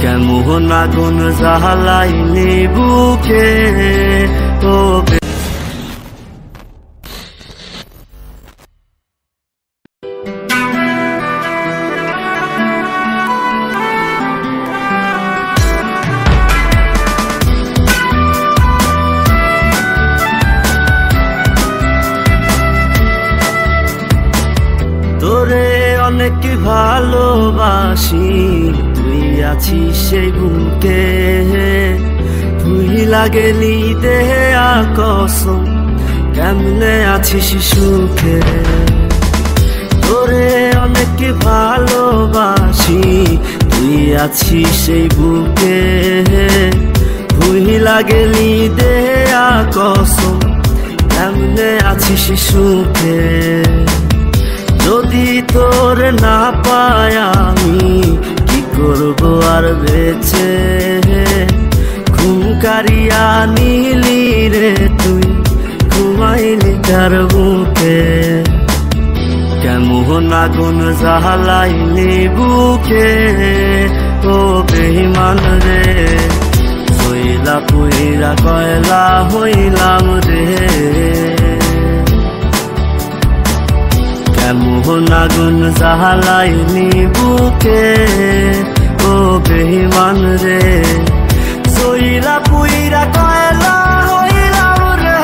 কেমন আগুন জ্বালাইলি বুকে ও তোরে অনেক ভালোবাসি, তুই আছিস সেই বুকে, তুই লাগেলি দেহে কসম, কেমনে আছিস সুখে। তোরে অনেক ভালোবাসি, তুই আছিস সেই বুকে, তুই লাগেলি দেহে কসম, কেমনে আছিস সুখে। যদি তোর না পাই আমি কি করব আর বেঁচে, ঘুম কারিয়া নিলি রে তুই, ঘুমাইলি কার বুকে। কেমন আগুন জ্বালাইলি বুকে ও বেঈমান রে, হইলা পুইরা কয়লা হইলাম রে। কেমন আগুন জ্বালাইলি বুকে ও বেঈমান রে, সইলা পুইরা কয়লা হইলাম রে।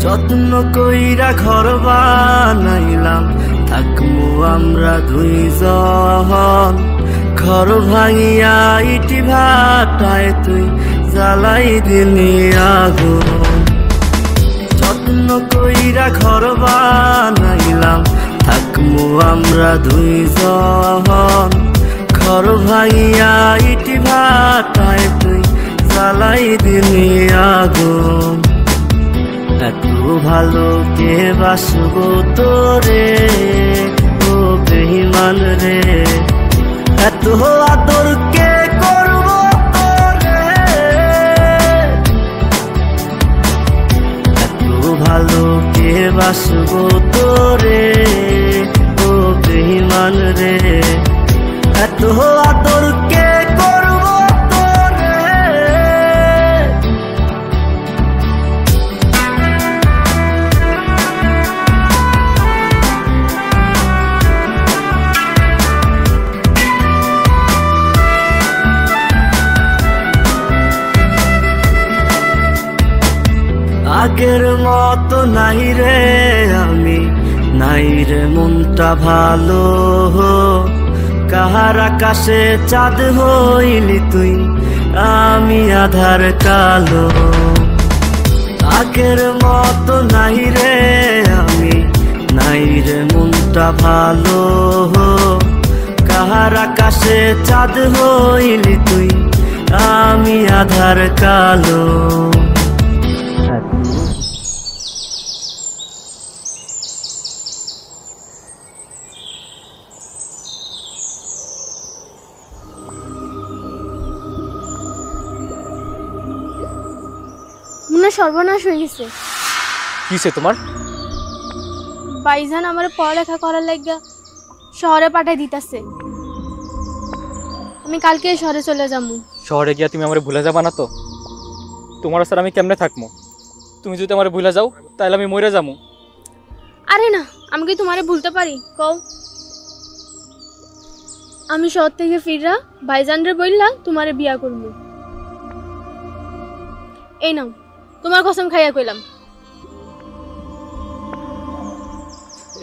যত্ন কইরা ঘর বানাইলাম, থাকমু আমরা দুইজন, ঘর ভাঙিয়া ইটি ভাটায় তুই জ্বালাই দিলি আগুন। যত্ন কইরা ঘর বানাইলাম, থাকমু আমরা দুইজন, ঘর ভাঙিয়া ইটি ভাটায় তুই জ্বালাই দিলি আগুন। এত ভালো কে বাসবো তোরে ও বেঈমান রে, এত আদর কে করবো তোরে, এত ভালো কে বাসবো তোরে ও বেঈমান রে, এত আদর কে করবো তোরে। আগের মতো নাই রে আমি, নাই রে মনটা ভালো, কাহার আকাশে চাঁদ হইলি তুই, আমি আধার কালো। আগের মতো নাই রে আমি, নাই রে মনটা ভালো, কাহার আকাশে চাঁদ হইলি তুই, আমি আধার কালো। মনে সর্বনাশ হয়ে গেছে। কিসে তোমার? ভাইজান আমার পড়ালেখা করার লাগা শহরে পাঠাই দিতেছে, আমি কালকে শহরে চলে যাবো। শহরে গিয়া তুমি আমার ভুলে যাবা না তো? তোমার সাথে আমি কেমনে থাকবো? তুমি যদি আমার ভুলে যাও তাহলে আমি মরে যাবো। আরে না, আমি কি তোমারে ভুলতে পারি কও? আমি শহর থেকে ফিররা ভাইজানরে বললা তোমারে বিয়া করবো। এই নাও তোমার কসম খাইয়া কইলাম।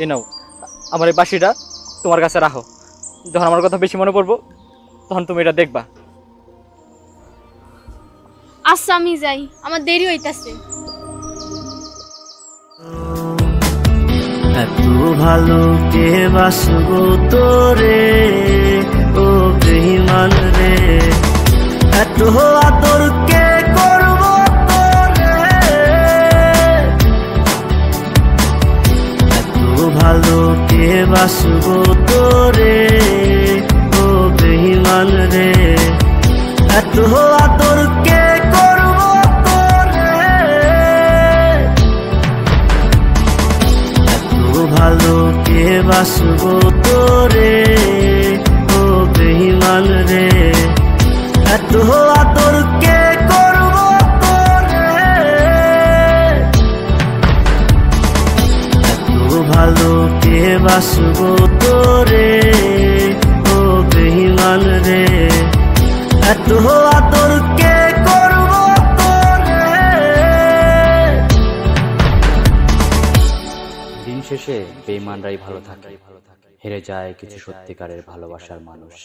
এই নাও আমার এই বাঁশিটা তোমার কাছে রাখো, যখন আমার কথা বেশি মনে পড়বো তখন তুমি এটা দেখবা। আচ্ছা আমি যাই, আমার দেরি হইতাছে। এত ভালো কে বাসবো তোরে ও বেঈমান রে, এত আদর কে করবো তোরে, এত ভালো কে বাসবো তোরে। ভালো কে বাসবো তোরে ও বেঈমান রে এত আদর কে করবো তোরে এত ভালো কে বাসবো তোরে ও বেঈমান রে এত আদর কে করবো তোরে। দিন শেষে বেঈমানরাই ভালো থাকে, হেরে যায় কিছু সত্যিকারের ভালোবাসার মানুষ।